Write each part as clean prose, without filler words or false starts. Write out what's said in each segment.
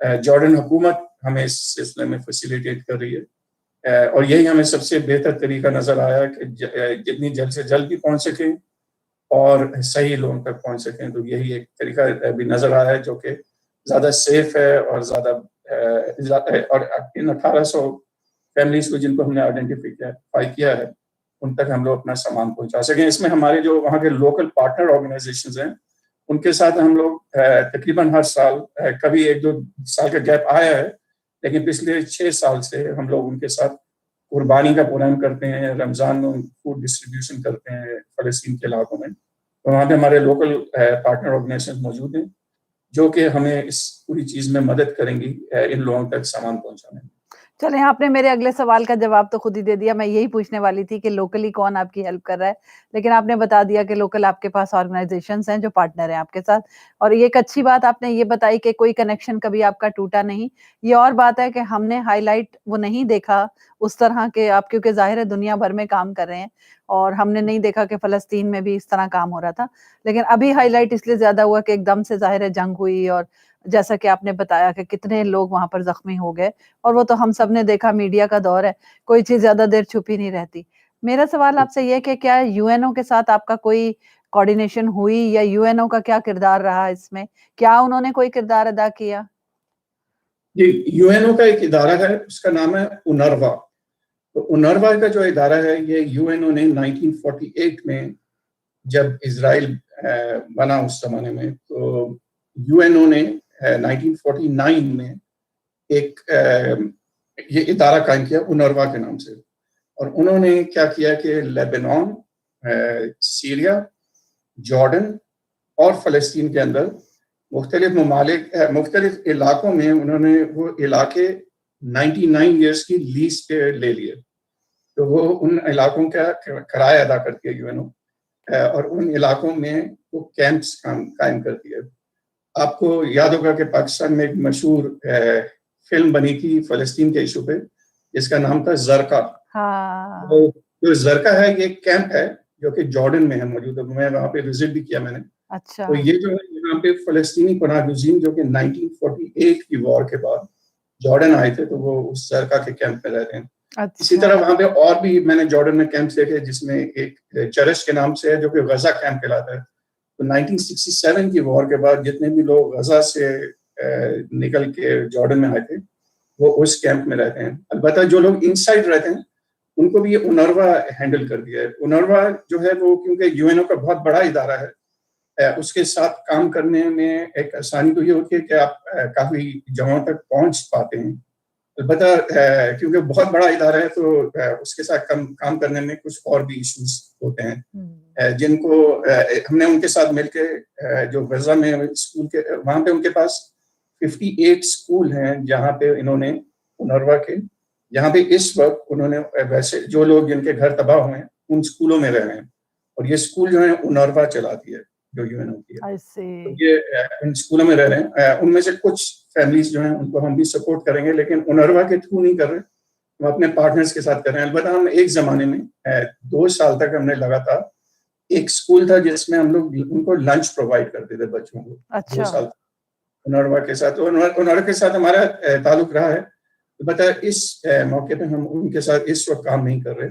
Jordan حکومت ہمیں اس سلسلے میں فیسیلیٹیٹ کر رہی ہے، اور یہی ہمیں سب سے بہتر طریقہ نظر آیا کہ جتنی جلد سے جلد بھی پہنچ سکیں اور صحیح لوگوں تک پہنچ سکیں. تو یہی ایک طریقہ بھی نظر آیا ہے جو کہ زیادہ سیف ہے اور زیادہ اور ان 1800 فیملیز کو جن کو ہم نے آئیڈینٹیفائی کیا ہے ان تک ہم لوگ اپنا سامان پہنچا سکیں. اس میں ہمارے جو وہاں کے لوکل پارٹنر آرگنائزیشنز ہیں ان کے ساتھ ہم لوگ تقریباً ہر سال، کبھی 1-2 سال کا گیپ آیا ہے لیکن پچھلے 6 سال سے ہم لوگ ان کے ساتھ قربانی کا پروگرام کرتے ہیں، رمضان میں فوڈ ڈسٹریبیوشن کرتے ہیں فلسطین کے علاقوں میں. تو وہاں پہ ہمارے لوکل پارٹنر آرگنائزیشن موجود ہیں جو کہ ہمیں اس پوری چیز میں مدد کریں گی ان لوگوں تک سامان پہنچانے میں. چلیں، آپ نے میرے اگلے سوال کا جواب تو خود ہی دے دیا. میں یہی پوچھنے والی تھی کہ لوکلی کون آپ کی ہیلپ کر رہا ہے، لیکن آپ نے بتا دیا کہ لوکل آپ کے پاس آرگنائزیشنز ہیں جو پارٹنر ہیں آپ کے ساتھ. اور یہ ایک اچھی بات آپ نے یہ بتائی کہ کوئی کنیکشن کبھی آپ کا ٹوٹا نہیں. یہ اور بات ہے کہ ہم نے ہائی لائٹ وہ نہیں دیکھا اس طرح کے، آپ کیونکہ ظاہر ہے دنیا بھر میں کام کر رہے ہیں اور ہم نے نہیں دیکھا کہ فلسطین میں بھی اس طرح کام ہو رہا تھا. لیکن ابھی ہائی لائٹ اس لیے زیادہ ہوا کہ ایک دم سے ظاہر ہے جنگ ہوئی، اور جیسا کہ آپ نے بتایا کہ کتنے لوگ وہاں پر زخمی ہو گئے، اور وہ تو ہم سب نے دیکھا، میڈیا کا دور ہے، کوئی چیز زیادہ دیر چھپی نہیں رہتی. میرا سوال آپ سے یہ کہ کیا یو این او کے ساتھ آپ کا کوئی کوارڈینیشن ہوئی، یا یو این او کا کیا کردار رہا اس میں؟ کیا انہوں نے کوئی کردار ادا کیا؟ جی، یو این او کا ایک ادارہ ہے، اس کا نام ہے اونروا. تو اونروا کا جو ادارہ ہے یہ یو این او نے 1948 میں جب اسرائیل بنا اس زمانے میں، تو یو این او نے 1949 میں ایک یہ ادارہ قائم کیا اونروا کے نام سے. اور انہوں نے کیا کیا کہ لیبنان، سیریا، جارڈن اور فلسطین کے اندر مختلف ممالک، مختلف علاقوں میں انہوں نے وہ علاقے 99 ایئرس کی لیز پہ لے لیے. تو وہ ان علاقوں کا کرایہ ادا کرتی ہے یو این او، اور ان علاقوں میں وہ کیمپس قائم کرتی ہے. آپ کو یاد ہوگا کہ پاکستان میں ایک مشہور فلم بنی تھی فلسطین کے ایشو پہ جس کا نام تھا زرقا. جو زرقا ہے یہ ایک کیمپ ہے جو کہ جارڈن میں ہے موجود ہے. میں وہاں پہ وزٹ بھی کیا میں نے. اچھا. تو یہ جو ہے یہاں پہ فلسطینی پناہ گزین جو کہ 1948 کی وار کے بعد جارڈن آئے تھے تو وہ اس زرقا کے کیمپ میں رہتے ہیں. اسی طرح وہاں پہ اور بھی میں نے جارڈن میں کیمپس دیکھے جس میں ایک چرچ کے نام سے ہے جو کہ غزہ کیمپ کہلاتا ہے. تو 1967 کی وار کے بعد جتنے بھی لوگ غزہ سے نکل کے جارڈن میں آئے تھے وہ اس کیمپ میں رہتے ہیں. البتہ جو لوگ ان سائڈ رہتے ہیں ان کو بھی یہ اونروا ہینڈل کر دیا ہے. اونروا جو ہے وہ کیونکہ یو این او کا بہت بڑا ادارہ ہے، اس کے ساتھ کام کرنے میں ایک آسانی تو یہ ہوتی ہے کہ آپ کافی جگہوں تک پہنچ پاتے ہیں. البتہ کیونکہ بہت بڑا ادارہ ہے تو اس کے ساتھ کام کرنے میں کچھ اور بھی ایشوز ہوتے ہیں جن کو ہم نے ان کے ساتھ مل کے جو غزہ میں اسکول کے وہاں پہ ان کے پاس 58 اسکول ہیں جہاں پہ انہوں نے اونروا کے جہاں پہ اس وقت انہوں نے ویسے جو لوگ جن کے گھر تباہ ہوئے ہیں ان اسکولوں میں رہ رہے ہیں. اور یہ اسکول جو ہے اونروا چلاتی ہے جو یو این او کی ہے. تو یہ ان اسکولوں میں رہ رہے ہیں. ان میں سے کچھ فیملیز جو ہیں ان کو ہم بھی سپورٹ کریں گے لیکن اونروا کے تھرو نہیں کر رہے، ہم اپنے پارٹنرز کے ساتھ کر رہے ہیں. البتہ ہم ایک زمانے میں 2 سال تک ہم نے لگاتار ایک اسکول تھا جس میں ہم لوگ ان کو لنچ پرووائڈ کرتے تھے بچوں کو. 2 سال اونروا کے ساتھ. اونروا کے ساتھ ہمارا تعلق رہا ہے. البتہ اس موقع پہ ہم ان کے ساتھ اس وقت کام نہیں کر رہے،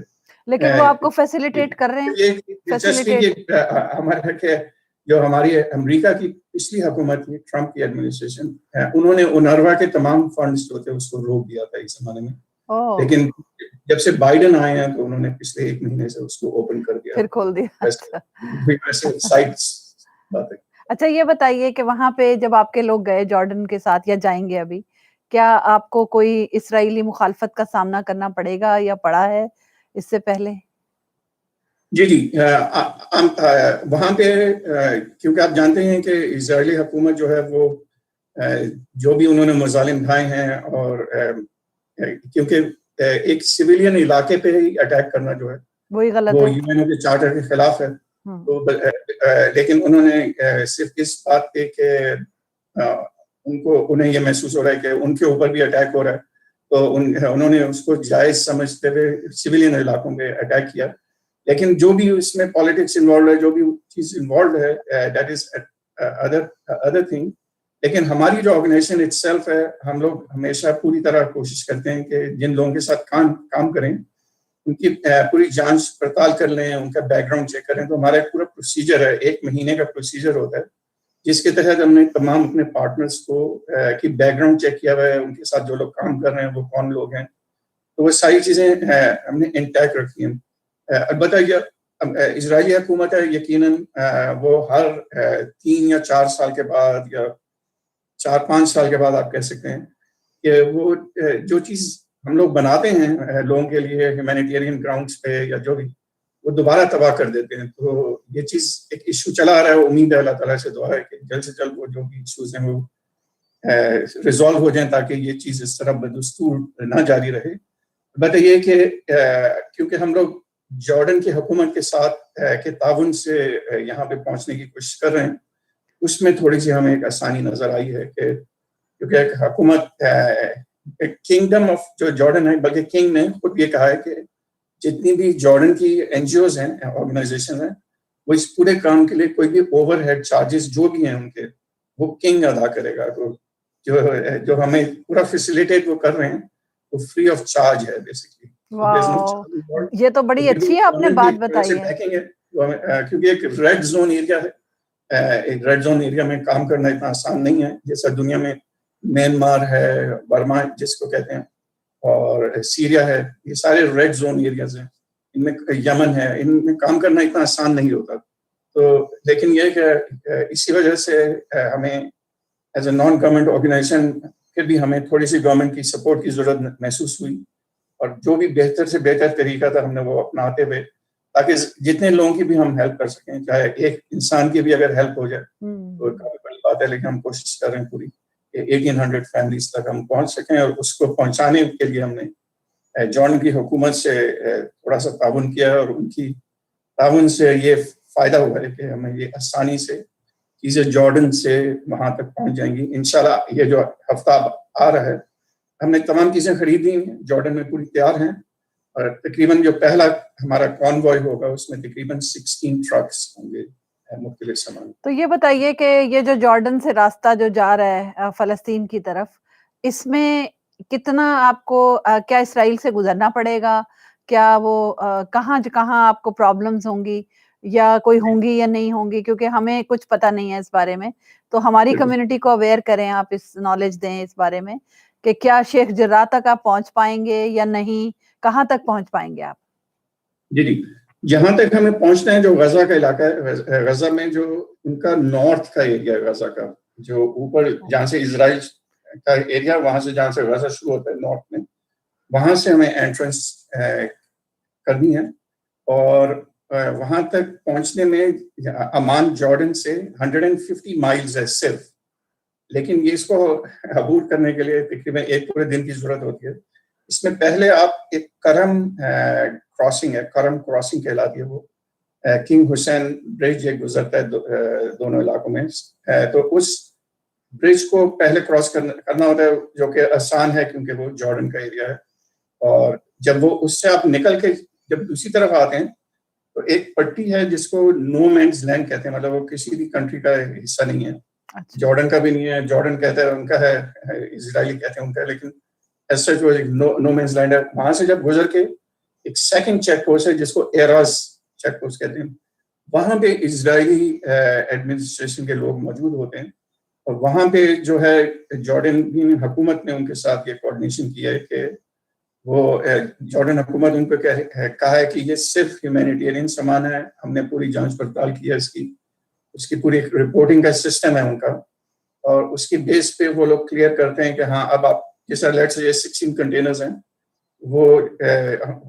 لیکن وہ آپ کو فیسیلیٹیٹ کر رہے ہیں. ہمارے کہ جو ہماری امریکہ کی پچھلی حکومت تھی، ٹرمپ کی ایڈمنسٹریشن، انہوں نے اونروا کے تمام فنڈز جو تھے اس کو روک دیا تھا اس زمانے میں. لیکن جب سے بائیڈن آئے ہیں تو انہوں نے پچھلے 1 مہینے سے اس کو اوپن کر دیا، پھر کھول دیا. اچھا، یہ بتائیے کہ وہاں پہ جب آپ کے لوگ گئے جارڈن کے ساتھ یا جائیں گے ابھی، کیا آپ کو کوئی اسرائیلی مخالفت کا سامنا کرنا پڑے گا یا پڑا ہے اس سے پہلے؟ جی وہاں پہ کیونکہ آپ جانتے ہیں کہ اسرائیلی حکومت جو ہے وہ جو بھی انہوں نے مظالم ڈھائے ہیں اور کیونکہ ایک سویلین علاقے پہ ہی اٹیک کرنا جو ہے وہی غلط وہ ہے، یو این او کے چارٹر کے خلاف ہے. تو لیکن انہوں نے صرف اس بات پہ کہ انہیں یہ محسوس ہو رہا ہے کہ ان کے اوپر بھی اٹیک ہو رہا ہے تو انہوں نے اس کو جائز سمجھتے ہوئے سویلین علاقوں پہ اٹیک کیا. لیکن جو بھی اس میں پالیٹکس انوالوڈ ہے، جو بھی چیز انوالوڈ ہے، دیٹ از ادر تھنگ. لیکن ہماری جو آرگنائزیشن اٹ سیلف ہے، ہم لوگ ہمیشہ پوری طرح کوشش کرتے ہیں کہ جن لوگوں کے ساتھ کام کریں ان کی پوری جانچ پڑتال کر لیں، ان کا بیک گراؤنڈ چیک کریں. تو ہمارا ایک پورا پروسیجر ہے، 1 مہینے کا پروسیجر ہوتا ہے جس کے تحت ہم نے تمام اپنے پارٹنرز کو کی بیک گراؤنڈ چیک کیا ہوا ہے، ان کے ساتھ جو لوگ کام کر رہے ہیں وہ کون لوگ ہیں. تو وہ ساری چیزیں ہم نے انٹیکٹ رکھی ہیں. البتہ یہ اسرائیلی حکومت ہے، یقیناً وہ ہر 3 یا 4 سال کے بعد یا 4-5 سال کے بعد آپ کہہ سکتے ہیں کہ وہ جو چیز ہم لوگ بناتے ہیں لوگوں کے لیے ہیومینیٹیرین گراؤنڈس پہ یا جو بھی، وہ دوبارہ تباہ کر دیتے ہیں. تو یہ چیز ایک ایشو چلا آ رہا ہے. امید ہے اللہ تعالیٰ سے دعا ہے کہ جلد سے جلد وہ جو بھی ایشوز ہیں وہ ریزالو ہو جائیں تاکہ یہ چیز اس طرح بدستور نہ جاری رہے. بٹ یہ کہ کیونکہ ہم لوگ جارڈن کی حکومت کے ساتھ کے تعاون سے یہاں پہ پہنچنے کی کوشش کر رہے ہیں، اس میں تھوڑی سی ہمیں ایک آسانی نظر آئی ہے کہ کیونکہ ایک حکومت ایک کنگڈم آف جو جارڈن ہے، بلکہ کنگ نے خود یہ کہا ہے کہ جتنی بھی جارڈن کی NGOs ہیں، آرگنائزیشن ہیں، وہ اس پورے کام کے لیے کوئی بھی اوور ہیڈ چارجز جو بھی ہیں ان کے وہ کنگ ادا کرے گا. تو جو ہمیں پورا فیسیلیٹیٹ وہ کر رہے ہیں وہ فری آف چارج ہے بیسکلی. واو، یہ تو بڑی اچھی ہے، آپ نے بات بتائی ہے. کیونکہ ایک ریڈ زون ایریا ہے، ایک ریڈ زون ایریا میں کام کرنا اتنا آسان نہیں ہے جیسا دنیا میں میانمار ہے، برما جس کو کہتے ہیں، اور سیریا ہے. یہ سارے ریڈ زون ایریاز ہیں، ان میں یمن ہے، ان میں کام کرنا اتنا آسان نہیں ہوتا. تو لیکن یہ کہ اسی وجہ سے ہمیں as a non government organisation پھر بھی ہمیں تھوڑی سی گورنمنٹ کی سپورٹ کی ضرورت محسوس ہوئی، اور جو بھی بہتر سے بہتر طریقہ تھا ہم نے وہ اپناتے ہوئے تاکہ جتنے لوگوں کی بھی ہم ہیلپ کر سکیں، چاہے ایک انسان کی بھی اگر ہیلپ ہو جائے تو کافی بڑی بات ہے. لیکن ہم کوشش کر رہے ہیں پوری کہ 1800 فیملیز تک ہم پہنچ سکیں، اور اس کو پہنچانے کے لیے ہم نے جارڈن کی حکومت سے تھوڑا سا تعاون کیا، اور ان کی تعاون سے یہ فائدہ ہوا ہے کہ ہمیں یہ آسانی سے چیزیں جارڈن سے وہاں تک پہنچ جائیں گی انشاءاللہ. یہ جو ہفتہ آ رہا ہے ہم نے تمام چیزیں خریدی ہیں، جارڈن میں پوری تیار ہیں، اور تقریباً جو پہلا ہمارا کانوائے ہوگا اس میں تقریباً 16 ٹرکس ہوں گے مختلف سامان. تو یہ بتائیے کہ یہ جو جارڈن سے راستہ جو جا رہا ہے فلسطین کی طرف، اس میں کتنا آپ کو کیا اسرائیل سے گزرنا پڑے گا؟ کیا وہ کہاں آپ کو پرابلمز ہوں گی، یا کوئی ہوں گی یا نہیں ہوں گی؟ کیونکہ ہمیں کچھ پتہ نہیں ہے اس بارے میں، تو ہماری کمیونٹی کو اویئر کریں، آپ اس نالج دیں اس بارے میں کہ کیا شیخ جراح تک آپ پہنچ پائیں گے یا نہیں، کہاں تک پہنچ پائیں گے آپ؟ جی جہاں تک ہمیں پہنچنا ہے جو غزہ کا علاقہ ہے، غزہ میں جو ان کا نارتھ کا ایریا ہے، غزہ کا جو اوپر جہاں سے اسرائیل کا ایریا، وہاں سے جہاں سے غزہ شروع ہوتا ہے نارتھ میں، وہاں سے ہمیں انٹرنس کرنی ہے. اور وہاں تک پہنچنے میں امان جارڈن سے 150 مائلز ہے صرف، لیکن یہ اس کو عبور کرنے کے لیے تقریباً 1 پورے دن کی ضرورت ہوتی ہے. اس میں پہلے آپ ایک کرم کراسنگ ہے، کرم کراسنگ کہلاتی ہے، وہ کنگ حسین برج ایک گزرتا ہے دونوں علاقوں میں. تو اس برج کو پہلے کراس کرنا ہوتا ہے، جو کہ آسان ہے کیونکہ وہ جارڈن کا ایریا ہے. اور جب وہ اس سے آپ نکل کے جب دوسری طرف آتے ہیں تو ایک پٹی ہے جس کو نو مینز لینڈ کہتے ہیں، مطلب وہ کسی بھی کنٹری کا حصہ نہیں ہے، جارڈن کا بھی نہیں ہے. جارڈن کہتے ہیں ان کا ہے، اسرائیلی کہتے ہیں ان کا، لیکن ایسا جو نو مینز لینڈ ہے. وہاں سے جب گزر کے ایک سیکنڈ چیک پوسٹ ہے جس کو ایراز چیک پوسٹ کہتے ہیں، وہاں پہ اسرائیلی ایڈمنسٹریشن کے لوگ موجود ہوتے ہیں. اور وہاں پہ جو ہے جارڈن حکومت نے ان کے ساتھ یہ کوآرڈینیشن کیا ہے کہ وہ جارڈن حکومت ان پہ کہا ہے کہ یہ صرف ہیومینیٹیرین سامان ہے. ہم نے پوری جانچ پڑتال کی ہے اس کی پوری رپورٹنگ کا سسٹم ہے ان کا، اور اس کی بیس پہ وہ لوگ کلیئر کرتے ہیں کہ ہاں اب آپ جیسا لیٹ سے یہ 16 کنٹینرز ہیں، وہ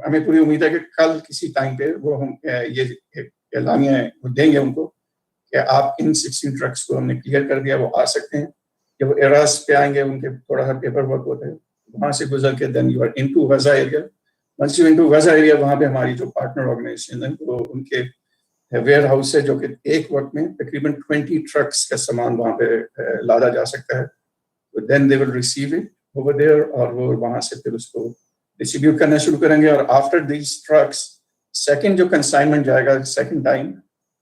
ہمیں پوری امید ہے کہ کل کسی ٹائم پہ وہ ہم یہ اعلامیہ دیں گے ان کو کہ آپ ان 16 ٹرکس کو ہم نے کلیئر کر دیا، وہ آ سکتے ہیں. کہ وہ ایراز پہ آئیں گے، ان کے تھوڑا سا پیپر ورک ہوتا ہے، وہاں سے گزر کے then you are into Gaza area. Once you into Gaza area, وہاں پہ ہماری جو پارٹنر آرگنائزیشن ہیں وہ ان کے ویئر ہاؤس ہے، جو کہ ایک وقت میں تقریباً 20 ٹرکس کا سامان وہاں پہ لادا جا سکتا ہے. Then they will receive it over there, اور وہ وہاں سے پھر اس کو ڈسٹریبیوٹ کرنا شروع کریں گے. اور آفٹر دیز ٹرکس سیکنڈ جو کنسائنمنٹ جائے گا سیکنڈ ٹائم،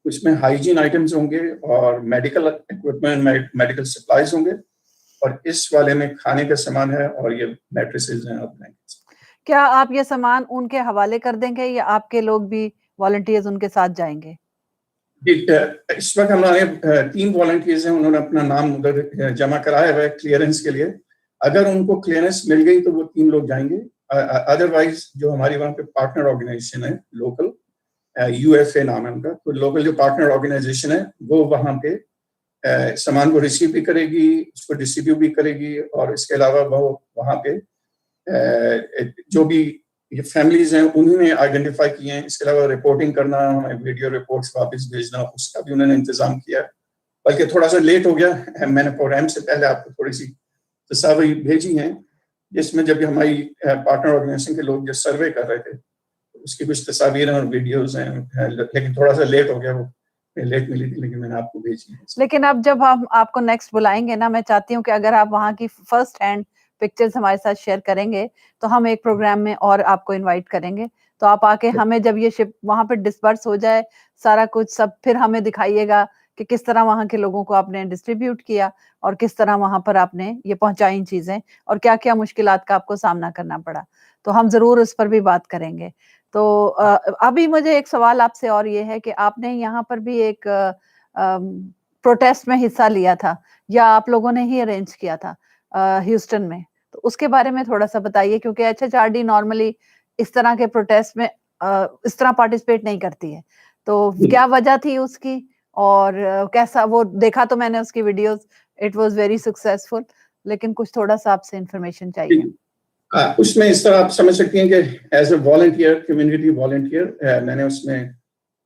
اس میں ہائیجین آئٹمس ہوں گے اور میڈیکل اکوپمنٹ میڈیکل سپلائز ہوں گے, اور اس والے میں کھانے کا سامان ہے اور یہ میٹریسز ہیں اور بلینکٹس. کیا آپ یہ سامان ان کے حوالے کر دیں گے یا آپ کے لوگ بھی والنٹیئرز ان کے ساتھ جائیں گے؟ اس وقت ہمارے 3 والنٹیئرز ہیں, انہوں نے اپنا نام ادھر جمع کرایا ہوا ہے کلیئرنس کے لیے. اگر ان کو کلیئرنس مل گئی تو وہ 3 لوگ جائیں گے. ادروائز جو ہماری وہاں پہ پارٹنر آرگنائزیشن ہے لوکل, UFA نام ہے ان کا, تو لوکل جو پارٹنر آرگنائزیشن ہے وہ وہاں پہ سامان کو ریسیو بھی کرے گی, اس کو ڈسٹریبیوٹ بھی کرے گی, اور اس کے علاوہ وہ وہاں پہ جو بھی یہ فیملیز ہیں انہوں نے آئیڈینٹیفائی کیے ہیں. اس کے علاوہ رپورٹنگ کرنا, ویڈیو رپورٹس واپس بھیجنا, اس کا بھی انہوں نے انتظام کیا. بلکہ تھوڑا سا لیٹ ہو گیا, میں نے پروگرام سے پہلے آپ کو تھوڑی سی تصاویر بھیجی ہیں جس میں جب ہماری پارٹنر آرگنائزیشن کے لوگ جو سروے کر رہے تھے اس کی کچھ تصاویر ہیں اور ویڈیوز ہیں, لیکن تھوڑا سا لیٹ ہو گیا, وہ لیٹ ملی تھی لیکن میں نے آپ کو بھیجی ہے. لیکن اب جب ہم آپ کو نیکسٹ بلائیں گے نا, میں چاہتی ہوں کہ اگر آپ وہاں کی فرسٹ ہینڈ پکچرز ہمارے ساتھ شیئر کریں گے تو ہم ایک پروگرام میں اور آپ کو انوائٹ کریں گے, تو آپ آ کے ہمیں جب یہ شپ وہاں پہ ڈسبرس ہو جائے سارا کچھ سب, پھر ہمیں دکھائیے گا کہ کس طرح وہاں کے لوگوں کو آپ نے ڈسٹریبیوٹ کیا اور کس طرح وہاں پر آپ نے یہ پہنچائیں چیزیں, اور کیا کیا مشکلات کا آپ کو سامنا کرنا پڑا. تو ہم ضرور اس پر بھی بات کریں گے. تو ابھی مجھے ایک سوال آپ سے اور یہ ہے کہ آپ نے یہاں پر بھی ایک پروٹیسٹ میں حصہ لیا تھا, یا آپ لوگوں نے ہی ارینج کیا تھا ہیوسٹن میں, تو اس کے بارے میں تھوڑا سا بتائیے, کیونکہ HHRD نارملی اس طرح کے پروٹیسٹ میں اس طرح پارٹیسپیٹ نہیں کرتی ہے, تو کیا وجہ تھی اس کی, اور کیسا وہ دیکھا تو میں نے اس کی videos, it was very successful, لیکن کچھ تھوڑا سا آپ سے انفارمیشن چاہیے. اس میں اس طرح آپ سمجھ سکتی ہیں کہ as a volunteer, community volunteer, میں نے اس میں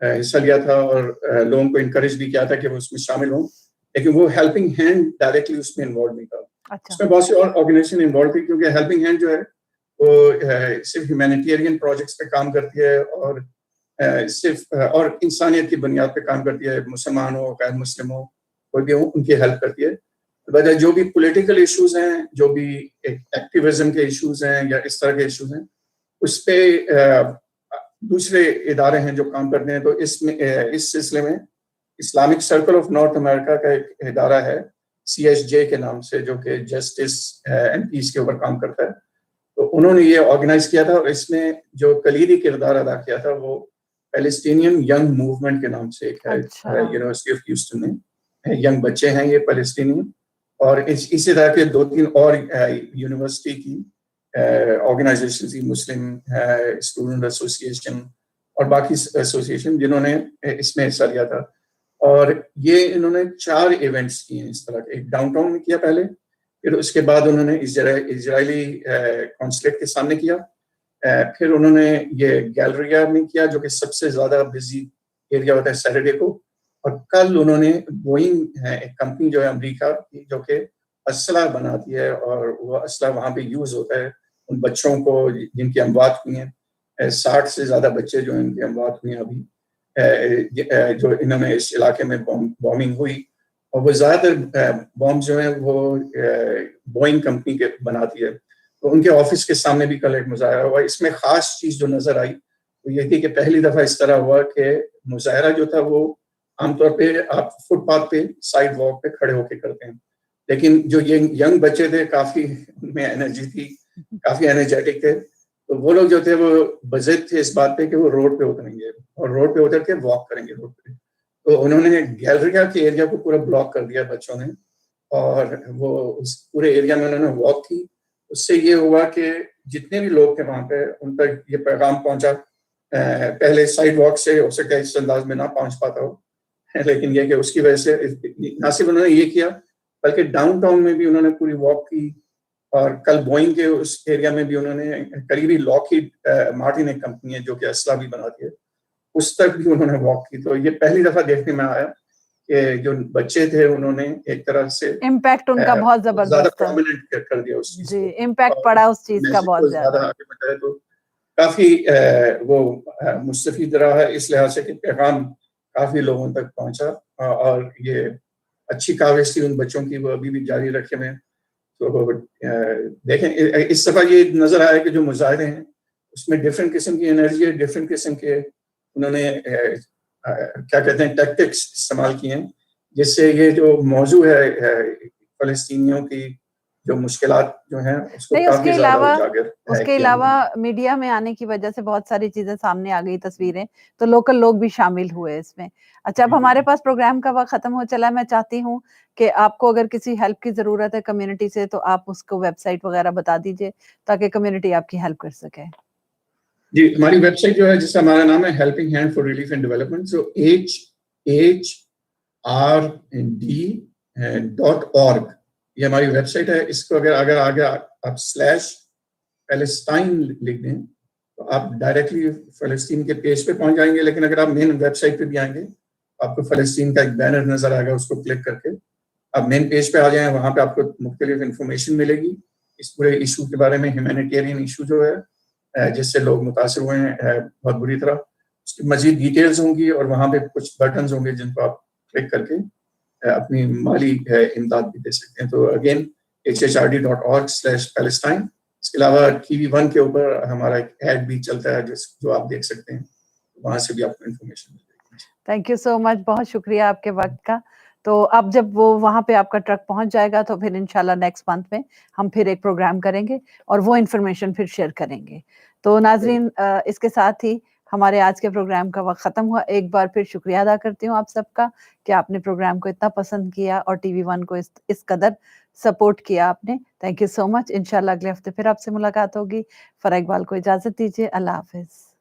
حصہ لیا تھا اور لوگوں کو انکریج بھی کیا تھا کہ وہ اس میں شامل ہوں, لیکن وہ ہیلپنگ ہینڈ ڈائریکٹلی اس میں انوالو نہیں تھا. اس میں بہت سی اور آرگنائزیشن انوالو تھی, کیونکہ ہیلپنگ ہینڈ جو ہے وہ صرف ہیومینیٹیرین پروجیکٹس پہ کام کرتی ہے اور صرف اور انسانیت کی بنیاد پہ کام کرتی ہے, مسلمان ہو غیر مسلم ہو کوئی بھی ہو ان کی ہیلپ کرتی ہے. البتہ جو بھی پولیٹیکل ایشوز ہیں, جو بھی ایکٹیویزم کے ایشوز ہیں یا اس طرح کے ایشوز ہیں, اس پہ دوسرے ادارے ہیں جو کام کرتے ہیں. تو اس میں اس سلسلے میں اسلامک سرکل آف نارتھ امریکہ کا ایک ادارہ ہے CSJ کے نام سے, جو کہ جسٹس اینڈ پیس کے اوپر کام کرتا ہے. تو انہوں نے یہ آرگنائز کیا تھا, اور اس میں جو کلیدی کردار ادا کیا تھا وہ پیلسٹینین ینگ موومنٹ کے نام سے ایک ہے یونیورسٹی آف ہیوسٹن میں. ینگ بچے ہیں یہ پیلسٹینین, اور اسی طرح کے 2-3 اور یونیورسٹی کی آرگنائزیشن تھی, مسلم اسٹوڈنٹ ایسوسیشن اور باقی ایسوسیشن, جنہوں نے اس میں حصہ لیا تھا. اور یہ انہوں نے 4 ایونٹس کیے ہیں اس طرح کے. ایک ڈاؤن ٹاؤن میں کیا پہلے, پھر اس کے بعد انہوں نے اسرائیلی کانسلیٹ کے سامنے کیا, پھر انہوں نے یہ گیلریا میں کیا جو کہ سب سے زیادہ بزی ایریا ہوتا ہے سیٹرڈے کو, اور کل انہوں نے بوئنگ ایک کمپنی جو ہے امریکہ کی جو کہ اسلحہ بناتی ہے, اور وہ اسلحہ وہاں پہ یوز ہوتا ہے ان بچوں کو جن کی اموات ہوئی ہیں. 60 سے زیادہ بچے جو ان کی اموات ہوئی ہیں ابھی, جو انہوں نے اس علاقے میں بومنگ ہوئی, اور وہ زیادہ تر بام جو ہیں وہ بوئنگ کمپنی کے بناتی ہے. تو ان کے آفس کے سامنے بھی کل ایک مظاہرہ ہوا. اس میں خاص چیز جو نظر آئی وہ یہ تھی کہ پہلی دفعہ اس طرح ہوا کہ مظاہرہ جو تھا وہ عام طور پہ آپ فٹ پاتھ پہ سائڈ واک پہ کھڑے ہو کے کرتے ہیں, لیکن جو ینگ بچے تھے کافی ان میں انرجی تھی, کافی انرجیٹک تھے, تو وہ لوگ جو تھے وہ بضد تھے اس بات پہ کہ وہ روڈ پہ اتریں گے اور روڈ پہ اتر کے واک کریں گے روڈ پہ. تو انہوں نے گیلریا کے ایریا کو پورا بلاک کر دیا بچوں نے, اور وہ اس پورے ایریا میں انہوں نے واک کی. اس سے یہ ہوا کہ جتنے بھی لوگ تھے وہاں پہ ان تک یہ پیغام پہنچا. پہلے سائڈ واک سے ہو سکتا ہے اس انداز میں نہ پہنچ پاتا ہو, لیکن یہ کہ اس کی وجہ سے نہ صرف انہوں نے یہ کیا بلکہ ڈاؤن ٹاؤن میں بھی انہوں نے پوری واک کی, اور کل بوئنگ کے اس ایریا میں بھی انہوں نے قریبی لاکہیڈ مارٹن ایک کمپنی ہے جو کہ اسلحہ بھی بناتی ہے, اس تک بھی انہوں نے واک کی. تو یہ پہلی دفعہ دیکھنے میں آیا کہ جو بچے تھے انہوں نے ایک طرح سے امپیکٹ ان کا بہت زیادہ زبردست تھا, پرومیننٹ کر دیا اس چیز جی کو, امپیکٹ پڑا اس چیز کا بہت زیادہ. آگے بڑھائے تو کافی وہ مستفید رہا ہے اس لحاظ سے کہ پیغام کافی لوگوں تک پہنچا, اور یہ اچھی کاوش تھی ان بچوں کی, وہ ابھی بھی جاری رکھے ہوئے. تو دیکھیں اس دفعہ یہ نظر آیا کہ جو مظاہرے ہیں اس میں ڈفرینٹ قسم کی انرجی ہے, ڈفرینٹ قسم کے انہوں نے کیا کہتے ہیں ٹیکٹکس استعمال کیے ہیں جس سے یہ جو موضوع ہے فلسطینیوں کی جو مشکلات جو ہیں اس کو کافی زیادہ اجاگر اس کے علاوہ میڈیا میں آنے کی وجہ سے بہت ساری چیزیں سامنے آ گئی، تصویریں، تو لوکل لوگ بھی شامل ہوئے اس میں. اچھا اب ہمارے پاس پروگرام کا وقت ختم ہو چلا ہے. میں چاہتی ہوں کہ آپ کو اگر کسی ہیلپ کی ضرورت ہے کمیونٹی سے تو آپ اس کو ویب سائٹ وغیرہ بتا دیجیے تاکہ کمیونٹی آپ کی ہیلپ کر سکے. جی ہماری ویب سائٹ جو ہے جس کا ہمارا نام ہے helping hand for relief and development, so HHRD.org یہ ہماری ویب سائٹ ہے. اس کو اگر آگے آپ /پیلسٹائن لکھ دیں تو آپ ڈائریکٹلی فلسطین کے پیج پہ پہنچ جائیں گے. لیکن اگر آپ مین ویب سائٹ پہ بھی آئیں گے آپ کو فلسطین کا ایک بینر نظر آئے گا، اس کو کلک کر کے آپ مین پیج پہ آ جائیں. وہاں پہ آپ کو مختلف انفارمیشن ملے گی اس پورے ایشو کے بارے میں. ہیومینیٹیرین ایشو جو ہے جس سے لوگ متاثر ہوئے ہیں بہت بری طرح، اس کی مزید ڈیٹیلز ہوں گی اور وہاں پہ کچھ بٹنز ہوں گے جن کو آپ کلک کر کے اپنی مالی امداد بھی دے سکتے ہیں. تو اگین HHRD.org/Palestine. اس کے علاوہ TV1 کے اوپر ہمارا ایک ایڈ بھی چلتا ہے جو آپ دیکھ سکتے ہیں، وہاں سے بھی آپ کو انفارمیشن مل جائے گی. تھینک یو سو مچ، بہت شکریہ آپ کے وقت کا. تو اب جب وہ وہاں پہ آپ کا ٹرک پہنچ جائے گا تو پھر انشاءاللہ نیکسٹ منتھ میں ہم پھر ایک پروگرام کریں گے اور وہ انفارمیشن پھر شیئر کریں گے. تو ناظرین اس کے ساتھ ہی ہمارے آج کے پروگرام کا وقت ختم ہوا. ایک بار پھر شکریہ ادا کرتی ہوں آپ سب کا کہ آپ نے پروگرام کو اتنا پسند کیا اور TV1 کو اس قدر سپورٹ کیا آپ نے. تھینک یو سو مچ. انشاءاللہ اگلے ہفتے پھر آپ سے ملاقات ہوگی. فرح اقبال کو اجازت دیجیے. اللہ حافظ.